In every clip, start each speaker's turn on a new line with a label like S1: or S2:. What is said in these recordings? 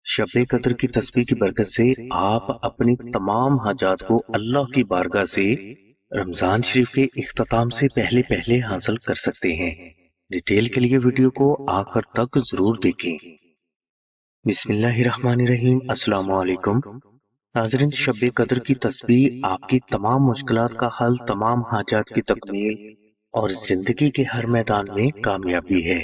S1: शब कदर की तस्बीह की बरकत से आप अपनी तमाम हाजात को अल्लाह की बारगाह से रमजान शरीफ के इख्तिताम से पहले पहले हासिल कर सकते हैं। डिटेल के लिए वीडियो को आखिर तक जरूर देखें। बिस्मिल्लाहिर्रहमानिर्रहीम। अस्सलाम वालेकुम नाज़रीन, शब कदर की तस्बीह आपकी तमाम मुश्किलात का हल, तमाम हाजात की तकमील और जिंदगी के हर मैदान में कामयाबी है।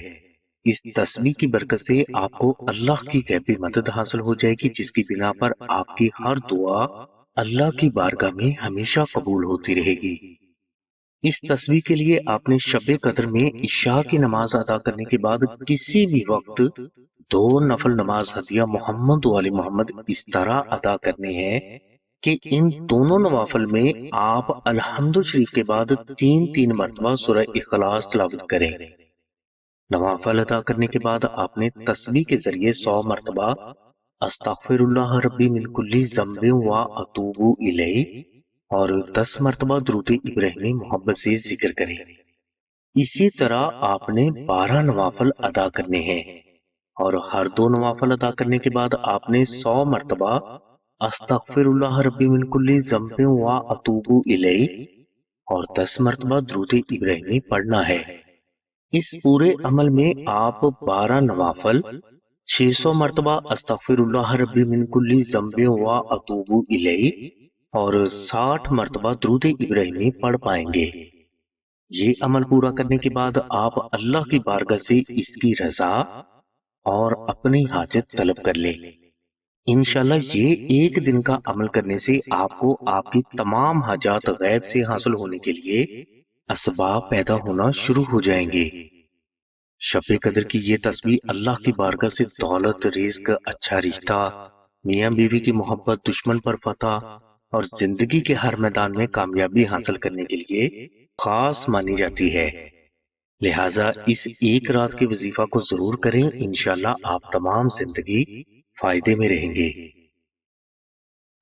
S1: इस तस्बीह की बरकत से आपको अल्लाह की गैबी मदद हासिल हो जाएगी, जिसकी बिना पर आपकी हर दुआ अल्लाह की बारगाह में हमेशा कबूल होती रहेगी। इस तस्बीह के लिए आपने शब कद्र में इशा की नमाज अदा करने के बाद किसी भी वक्त 2 नफल नमाज हदिया मोहम्मद वाली मोहम्मद इस तरह अदा करने हैं कि इन दोनों नवाफल में आप अल्हम्दु शरीफ के बाद 3-3 मरतबा सूरह इखलास तिलावत करें। नवाफल अदा करने के बाद आपने तस्बीह के जरिए 100 मरतबा अस्तगफिरुल्लाह रब्बी मिन कुल्ली ज़म्बिन व अतूबु इलैहि और 10 मरतबा दुरूद इब्राहिमी मोहब्बत से जिक्र करें। इसी तरह आपने 12 नवाफल अदा करने हैं और हर 2 नवाफल अदा करने के बाद आपने 100 मरतबा अस्तगफिरुल्लाह रब्बी मिन कुल्ली ज़म्बिन व अतूबु इलैहि और 10 मरतबा दुरूद इब्राहिमी पढ़ना है। इस पूरे अमल में आप 12 नवाफल, 600 मरतबा अस्तगफिरुल्लाह रब्बी मिन कुल्ली ज़म्बिन व अतूबु इलैहि और 60 मरतबा दुरूद इब्राहिमी पढ़ पाएंगे। ये अमल पूरा करने के बाद आप अल्लाह की बारगाह से इसकी रजा और अपनी हाजत तलब कर लें। इंशाल्लाह ये एक दिन का अमल करने से आपको आपकी तमाम हाजात गैब से हासिल होने के लिए असबाब पैदा होना शुरू हो जाएंगे। शब कदर की ये तस्बीह अल्लाह की बारगाह से दौलत, रिज़्क, अच्छा रिश्ता, मियाँ बीवी की मोहब्बत, दुश्मन पर फतह और जिंदगी के हर मैदान में कामयाबी हासिल करने के लिए खास मानी जाती है। लिहाजा इस एक रात के वजीफा को जरूर करें। इंशाल्लाह आप तमाम जिंदगी फायदे में रहेंगे।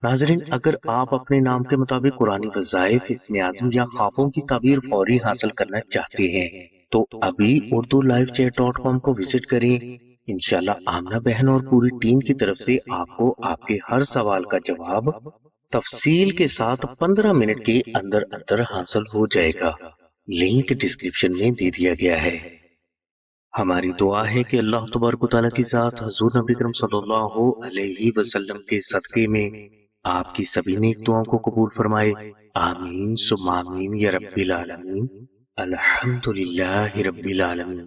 S1: नाजरीन, अगर आप अपने नाम के मुताबिक कुरानी वज़ाइफ, इस्मे आज़म या ख्वाबों की ताबीर फौरी हासिल करना चाहते हैं तो अभी urduliveChat.com को विजिट करें। इंशाल्लाह आमना बहन और पूरी टीम की तरफ से आपको आपके हर सवाल का जवाब तफसील के साथ 15 मिनट के अंदर अंदर हासिल हो जाएगा। लिंक डिस्क्रिप्शन में दे दिया गया है। हमारी दुआ है कि अल्लाह तबारक व तआला की जात हुजूर नबी करीम सल्लल्लाहु अलैहि वसल्लम के सदके में आपकी सभी नेक दुआओं को कबूल फरमाए। आमीन सुम्मा आमीन या रब्बिल आलमीन। अल्हम्दुलिल्लाहि रब्बिल आलमीन।